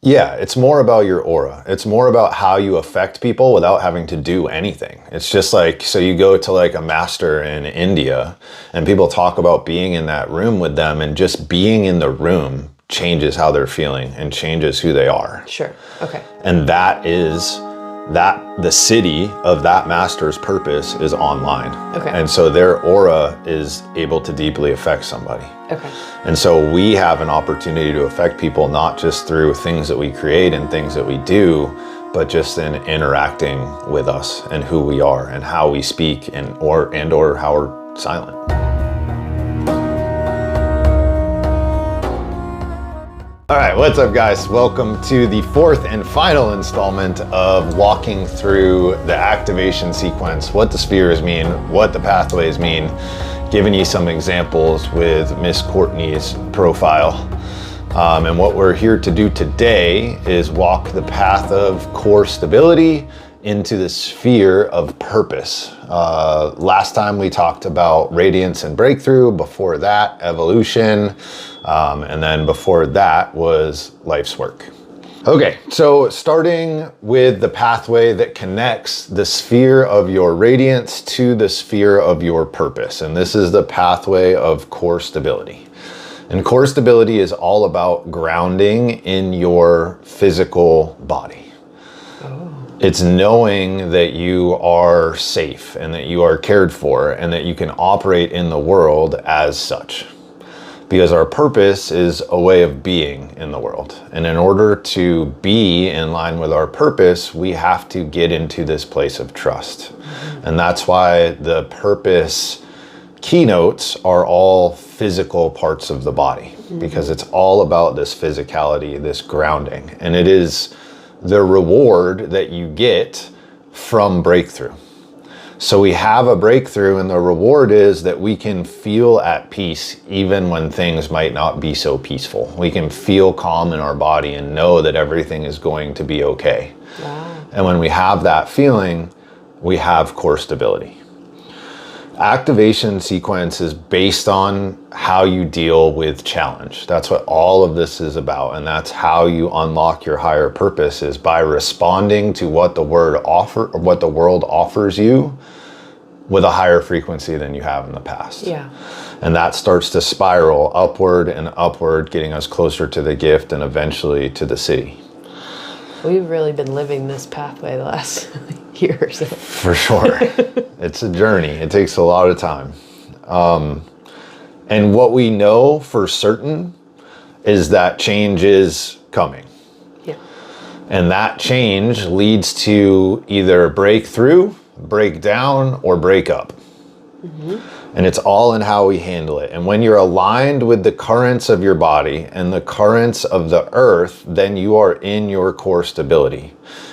Yeah, it's more about your aura. It's more about how you affect people without having to do anything. It's just like, so you go to like a master in India and people talk about being in that room with them, and just being in the room changes how they're feeling and changes who they are. Sure. Okay. And the city of that master's purpose is online. Okay. And so their aura is able to deeply affect somebody. Okay. And so we have an opportunity to affect people, not just through things that we create and things that we do, but just in interacting with us and who we are and how we speak and or how we're silent. All right, what's up guys? Welcome to the fourth and final installment of walking through the activation sequence, what the spheres mean, what the pathways mean, giving you some examples with Miss Courtney's profile. And what we're here to do today is walk the path of core stability into the sphere of purpose. Last time we talked about radiance and breakthrough, before that, evolution, and then before that was life's work. Okay, so starting with the pathway that connects the sphere of your radiance to the sphere of your purpose. And this is the pathway of core stability. And core stability is all about grounding in your physical body. It's knowing that you are safe and that you are cared for and that you can operate in the world as such. Because our purpose is a way of being in the world. And in order to be in line with our purpose, we have to get into this place of trust. And that's why the purpose keynotes are all physical parts of the body, because it's all about this physicality, this grounding. And it is the reward that you get from breakthrough. So we have a breakthrough, and the reward is that we can feel at peace even when things might not be so peaceful. We can feel calm in our body and know that everything is going to be okay. Wow. And when we have that feeling, we have core stability. Activation sequence is based on how you deal with challenge. That's what all of this is about. And that's how you unlock your higher purpose, is by responding to what the world offers you with a higher frequency than you have in the past. Yeah. And that starts to spiral upward and upward, getting us closer to the gift and eventually to the city. We've really been living this pathway the last years. For sure. It's a journey. It takes a lot of time. And what we know for certain is that change is coming. Yeah. And that change leads to either breakthrough, break down, or break up. And it's all in how we handle it. And when you're aligned with the currents of your body and the currents of the earth, then you are in your core stability.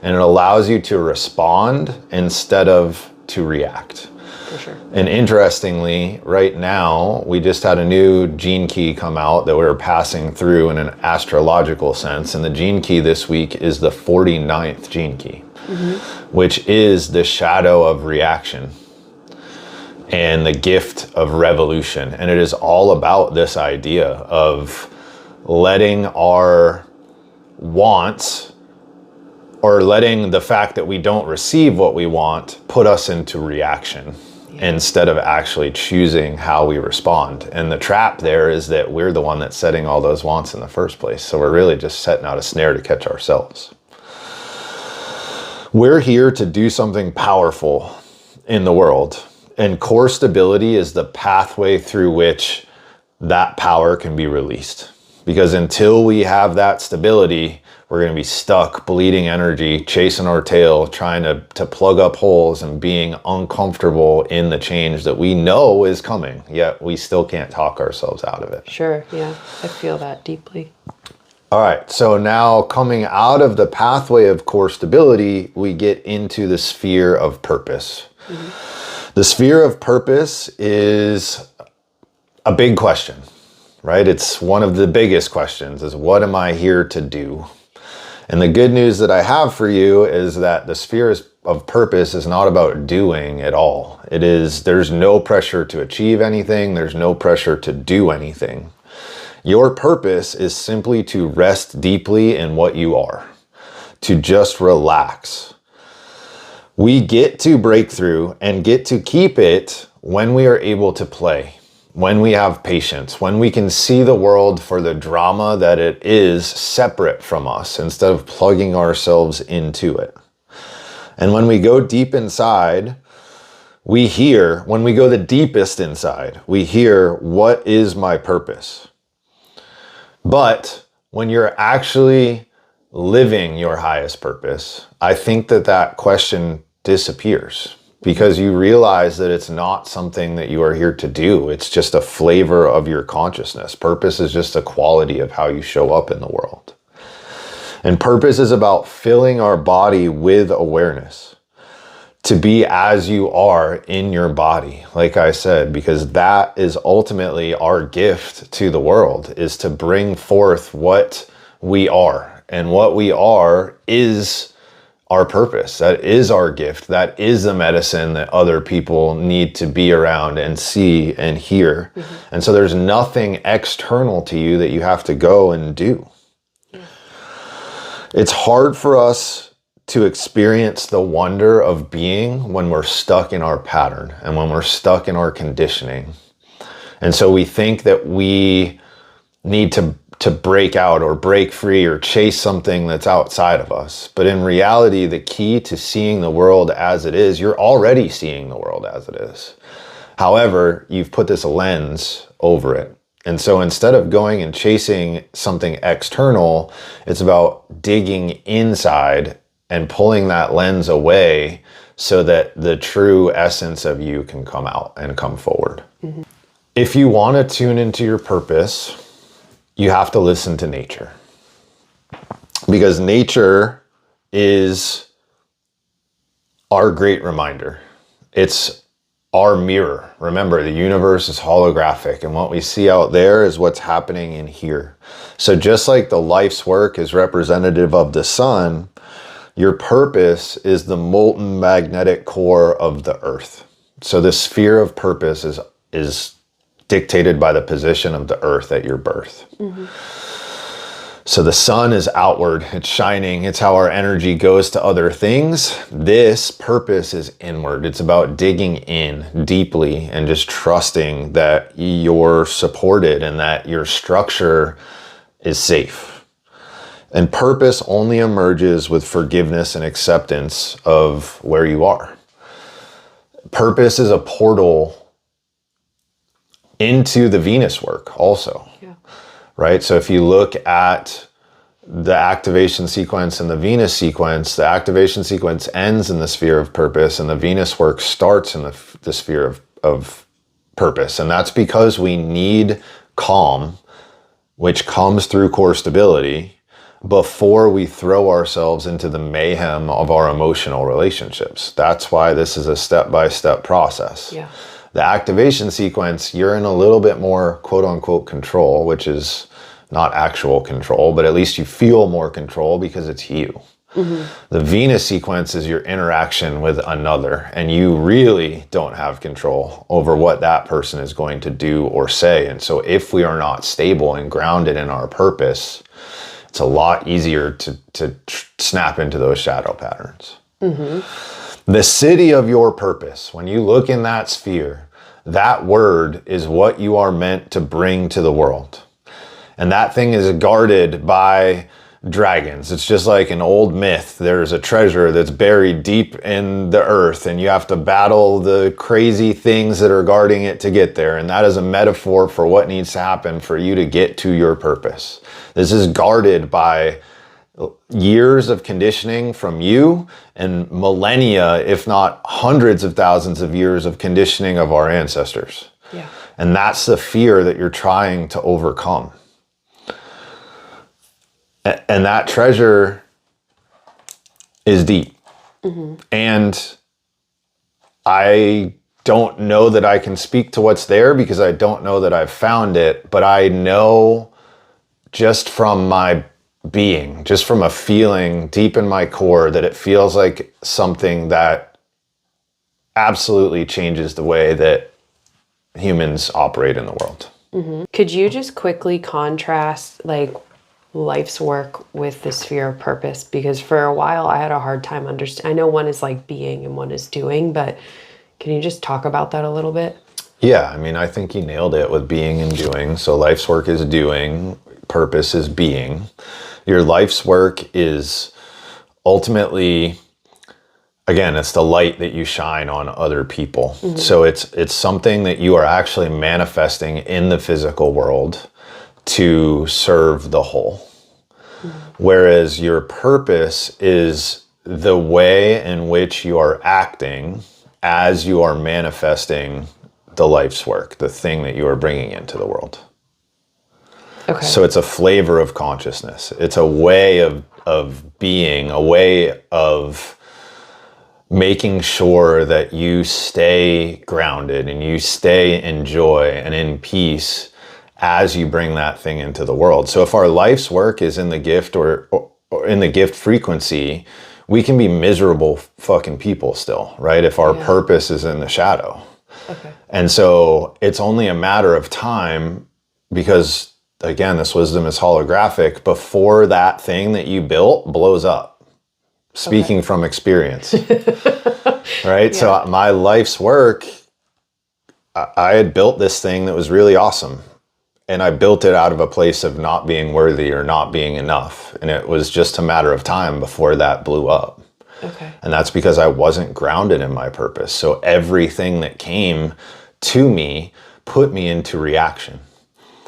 And it allows you to respond instead of to react. For sure. And interestingly, right now, we just had a new gene key come out that we're passing through in an astrological sense. And the gene key this week is the 49th gene key, which is the shadow of reaction and the gift of revolution. And it is all about this idea of letting our wants, or letting the fact that we don't receive what we want, put us into reaction instead of actually choosing how we respond. And the trap there is that we're the one that's setting all those wants in the first place. So we're really just setting out a snare to catch ourselves. We're here to do something powerful in the world. And core stability is the pathway through which that power can be released. Because until we have that stability, we're going to be stuck bleeding energy, chasing our tail, trying to plug up holes and being uncomfortable in the change that we know is coming, yet we still can't talk ourselves out of it. Sure, yeah, I feel that deeply. All right, so now coming out of the pathway of core stability, we get into the sphere of purpose. The sphere of purpose is a big question, right? It's one of the biggest questions, is what am I here to do? And the good news that I have for you is that the sphere of purpose is not about doing at all. There's no pressure to achieve anything. There's no pressure to do anything. Your purpose is simply to rest deeply in what you are, to just relax. We get to breakthrough and get to keep it when we are able to play, when we have patience, when we can see the world for the drama that it is separate from us instead of plugging ourselves into it. And when we go deep inside, we hear, when we go the deepest inside, we hear, what is my purpose? But when you're actually living your highest purpose, I think that question disappears because you realize that it's not something that you are here to do. It's just a flavor of your consciousness. Purpose is just a quality of how you show up in the world. And purpose is about filling our body with awareness. To be as you are in your body, like I said, because that is ultimately our gift to the world, is to bring forth what we are. And what we are is our purpose. That is our gift. That is the medicine that other people need to be around and see and hear. And so there's nothing external to you that you have to go and do. It's hard for us to experience the wonder of being when we're stuck in our pattern and when we're stuck in our conditioning. And so we think that we need to break out or break free or chase something that's outside of us. But in reality, the key to seeing the world as it is, you're already seeing the world as it is. However, you've put this lens over it. And so instead of going and chasing something external, it's about digging inside and pulling that lens away so that the true essence of you can come out and come forward. If you want to tune into your purpose, you have to listen to nature. Because nature is our great reminder. It's our mirror. Remember, the universe is holographic, and what we see out there is what's happening in here. So just like the life's work is representative of the sun, your purpose is the molten magnetic core of the earth. So the sphere of purpose is dictated by the position of the earth at your birth. So the sun is outward, it's shining, it's how our energy goes to other things. This purpose is inward. It's about digging in deeply and just trusting that you're supported and that your structure is safe. And purpose only emerges with forgiveness and acceptance of where you are. Purpose is a portal into the Venus work also. Right? So if you look at the activation sequence and the Venus sequence, the activation sequence ends in the sphere of purpose and the Venus work starts in the sphere of purpose. And that's because we need calm, which comes through core stability, before we throw ourselves into the mayhem of our emotional relationships. That's why this is a step-by-step process. The activation sequence, you're in a little bit more quote unquote control, which is not actual control, but at least you feel more control because it's you. The Venus sequence is your interaction with another, and you really don't have control over what that person is going to do or say. And so if we are not stable and grounded in our purpose, it's a lot easier to snap into those shadow patterns. The city of your purpose, when you look in that sphere, that word is what you are meant to bring to the world. And that thing is guarded by dragons. It's just like an old myth. There's a treasure that's buried deep in the earth, and you have to battle the crazy things that are guarding it to get there. And that is a metaphor for what needs to happen for you to get to your purpose. This is guarded by years of conditioning from you and millennia, if not hundreds of thousands of years of conditioning of our ancestors. And that's the fear that you're trying to overcome. And that treasure is deep. And I don't know that I can speak to what's there because I don't know that I've found it, but I know just from my being, just from a feeling deep in my core, that it feels like something that absolutely changes the way that humans operate in the world. Could you just quickly contrast like life's work with the sphere of purpose? Because for a while I had a hard time understanding. I know one is like being and one is doing, but can you just talk about that a little bit? Yeah, I mean, I think you nailed it with being and doing. So life's work is doing, purpose is being. Your life's work is ultimately, again, it's the light that you shine on other people. So it's something that you are actually manifesting in the physical world to serve the whole. Whereas your purpose is the way in which you are acting as you are manifesting the life's work, the thing that you are bringing into the world. Okay. So it's a flavor of consciousness. It's a way of being, a way of making sure that you stay grounded and you stay in joy and in peace as you bring that thing into the world. So if our life's work is in the gift or in the gift frequency, we can be miserable fucking people still, right? If our purpose is in the shadow. Okay. And so it's only a matter of time, because again, this wisdom is holographic, before that thing that you built blows up. Speaking from experience, right? Yeah. So my life's work, I had built this thing that was really awesome. And I built it out of a place of not being worthy or not being enough. And it was just a matter of time before that blew up. Okay. And that's because I wasn't grounded in my purpose. So everything that came to me put me into reaction.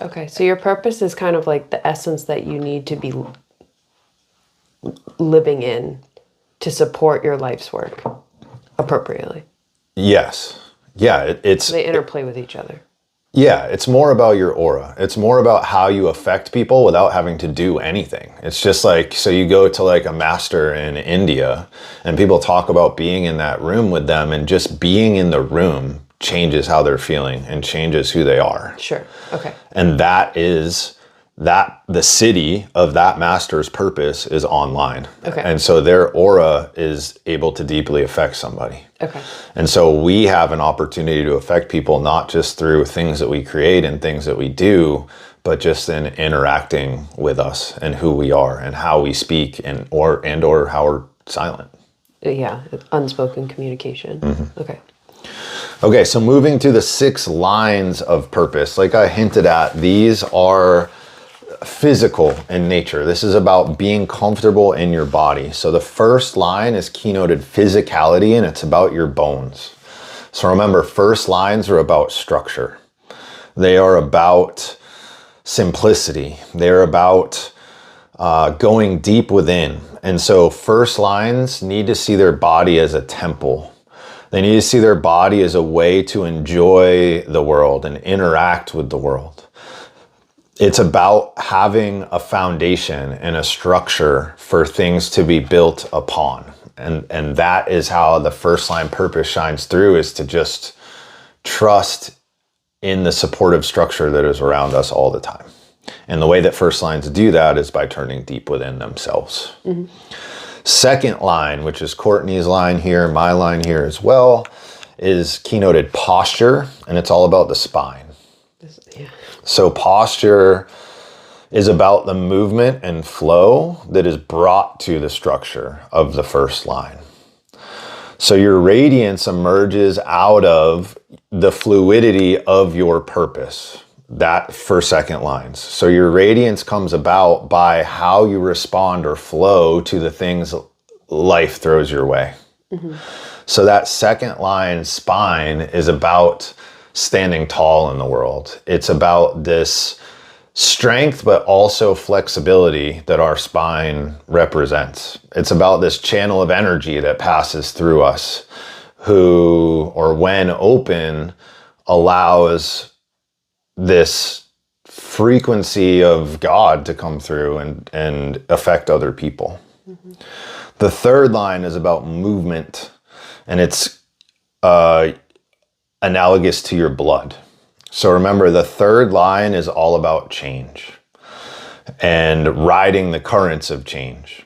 Okay. So your purpose is kind of like the essence that you need to be living in to support your life's work appropriately. Yes. Yeah. They interplay with each other. Yeah, it's more about your aura. It's more about how you affect people without having to do anything. It's just like, so you go to like a master in India and people talk about being in that room with them, and just being in the room changes how they're feeling and changes who they are. Sure. Okay. And that is that the city of that master's purpose is online. Okay. And so their aura is able to deeply affect somebody. Okay. And so we have an opportunity to affect people, not just through things that we create and things that we do, but just in interacting with us and who we are and how we speak and or how we're silent. Yeah. Unspoken communication. Okay. Okay, so moving to the 6 lines of purpose, like I hinted at, these are physical in nature. This is about being comfortable in your body. So the first line is keynoted physicality, and it's about your bones. So remember, first lines are about structure. They are about simplicity. They're about going deep within. And so first lines need to see their body as a temple. They need to see their body as a way to enjoy the world and interact with the world. It's about having a foundation and a structure for things to be built upon. And that is how the first line purpose shines through, is to just trust in the supportive structure that is around us all the time. And the way that first lines do that is by turning deep within themselves. Second line, which is Courtney's line here, my line here as well, is keynoted posture, and it's all about the spine. Yeah. So posture is about the movement and flow that is brought to the structure of the first line. So your radiance emerges out of the fluidity of your purpose, that for second lines. So your radiance comes about by how you respond or flow to the things life throws your way. So that second line spine is about standing tall in the world. It's about this strength, but also flexibility that our spine represents. It's about this channel of energy that passes through us, who, or when open, allows this frequency of God to come through and affect other people. The third line is about movement, and it's analogous to your blood. So remember, the third line is all about change and riding the currents of change.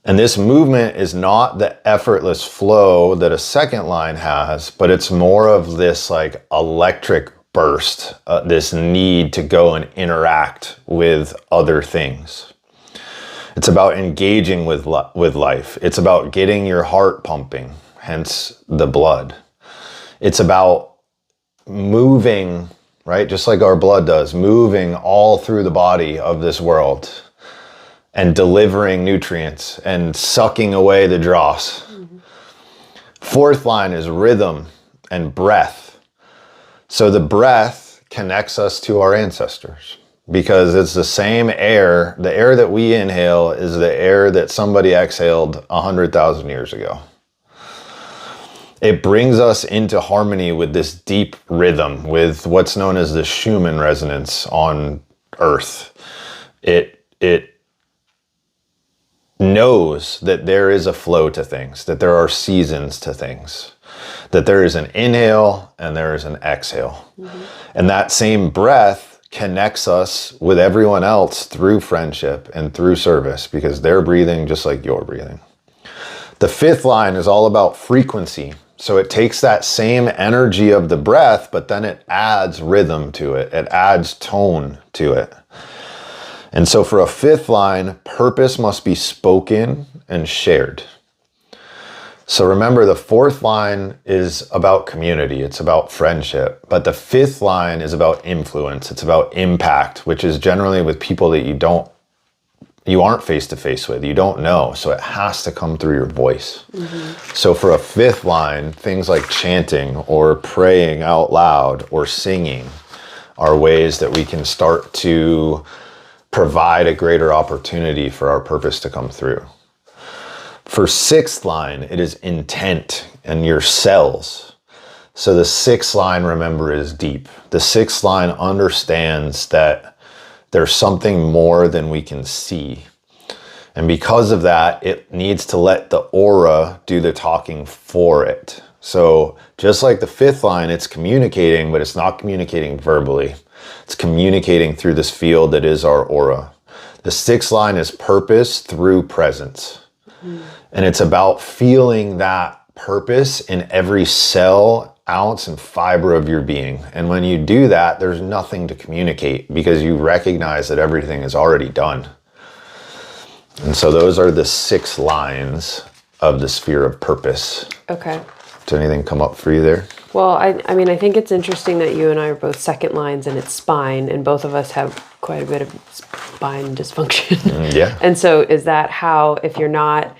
And this movement is not the effortless flow that a second line has, but it's more of this like electric burst, this need to go and interact with other things. It's about engaging with life. It's about getting your heart pumping, hence the blood. It's about moving, right? Just like our blood does, moving all through the body of this world and delivering nutrients and sucking away the dross. Mm-hmm. Fourth line is rhythm and breath. So the breath connects us to our ancestors because it's the same air. The air that we inhale is the air that somebody exhaled 100,000 years ago. It brings us into harmony with this deep rhythm, with what's known as the Schumann resonance on Earth. It knows that there is a flow to things, that there are seasons to things, that there is an inhale and there is an exhale. Mm-hmm. And that same breath connects us with everyone else through friendship and through service because they're breathing just like you're breathing. The fifth line is all about frequency. So it takes that same energy of the breath, but then it adds rhythm to it. It adds tone to it. And so for a fifth line, purpose must be spoken and shared. So remember, the fourth line is about community. It's about friendship. But the fifth line is about influence. It's about impact, which is generally with people that you aren't face to face with, you don't know. So it has to come through your voice. Mm-hmm. So for a fifth line, things like chanting or praying out loud or singing are ways that we can start to provide a greater opportunity for our purpose to come through. For sixth line, it is intent and your cells. So the sixth line, remember, is deep. The sixth line understands that there's something more than we can see. And because of that, it needs to let the aura do the talking for it. So just like the fifth line, it's communicating, but it's not communicating verbally. It's communicating through this field that is our aura. The sixth line is purpose through presence. Mm. And it's about feeling that purpose in every cell, ounce, and fiber of your being. And when you do that, there's nothing to communicate because you recognize that everything is already done. And so those are the 6 lines of the sphere of purpose. Okay. Did anything come up for you there? Well, I mean, I think it's interesting that you and I are both second lines and it's spine, and both of us have quite a bit of spine dysfunction. Yeah. And so is that how, if you're not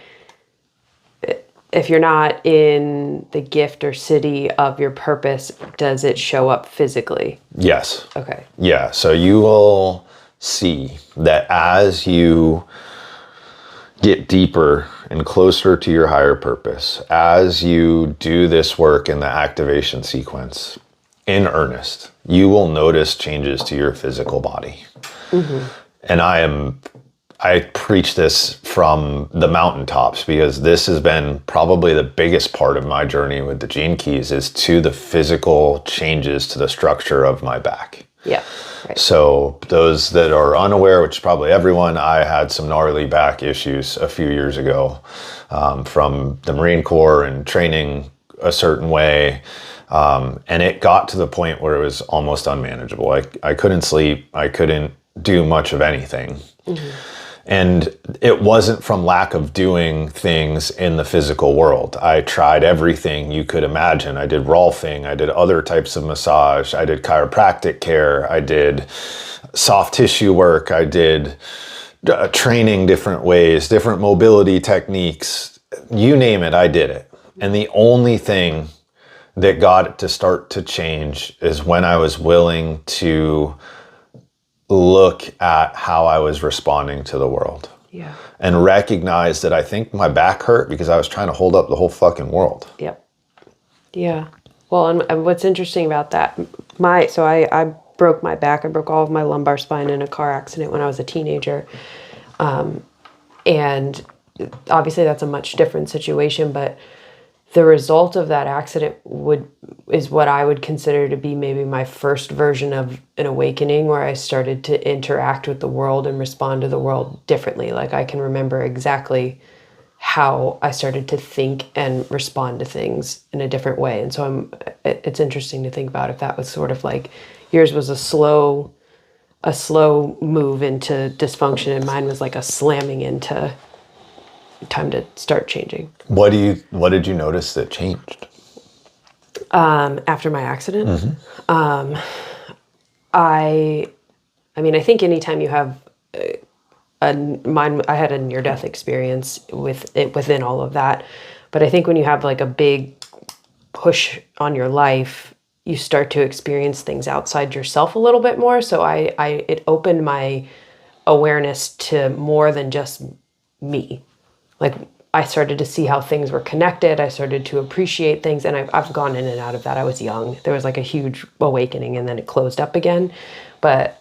in the gift or city of your purpose, does it show up physically? Yes. Okay. Yeah. So you will see that as you get deeper and closer to your higher purpose, as you do this work in the activation sequence in earnest, you will notice changes to your physical body. Mm-hmm. And I preach this from the mountaintops because this has been probably the biggest part of my journey with the Gene Keys, is to the physical changes to the structure of my back. Yeah. Right. So those that are unaware, which is probably everyone, I had some gnarly back issues a few years ago from the Marine Corps and training a certain way. And it got to the point where it was almost unmanageable. I couldn't sleep. I couldn't do much of anything. Mm-hmm. And it wasn't from lack of doing things in the physical world. I tried everything you could imagine. I did Rolfing, I did other types of massage, I did chiropractic care, I did soft tissue work, I did training different ways, different mobility techniques, you name it, I did it. And the only thing that got it to start to change is when I was willing to look at how I was responding to the world. Yeah. And recognize that I think my back hurt because I was trying to hold up the whole fucking world. Yep. Yeah. Well, and what's interesting about that, I broke my back. I broke all of my lumbar spine in a car accident when I was a teenager. And obviously that's a much different situation, but the result of that accident is what I would consider to be maybe my first version of an awakening, where I started to interact with the world and respond to the world differently. Like I can remember exactly how I started to think and respond to things in a different way. And so it's interesting to think about if that was sort of like yours was a slow move into dysfunction, and mine was like a slamming into time to start changing. What did you notice that changed? After my accident, I mean, I think anytime you have I had a near-death experience within all of that, but I think when you have like a big push on your life, you start to experience things outside yourself a little bit more. So it opened my awareness to more than just me. Like I started to see how things were connected. I started to appreciate things, and I've gone in and out of that. I was young. There was like a huge awakening, and then it closed up again. But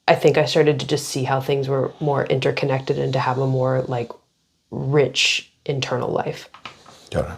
I think I started to just see how things were more interconnected and to have a more like rich internal life. Got it.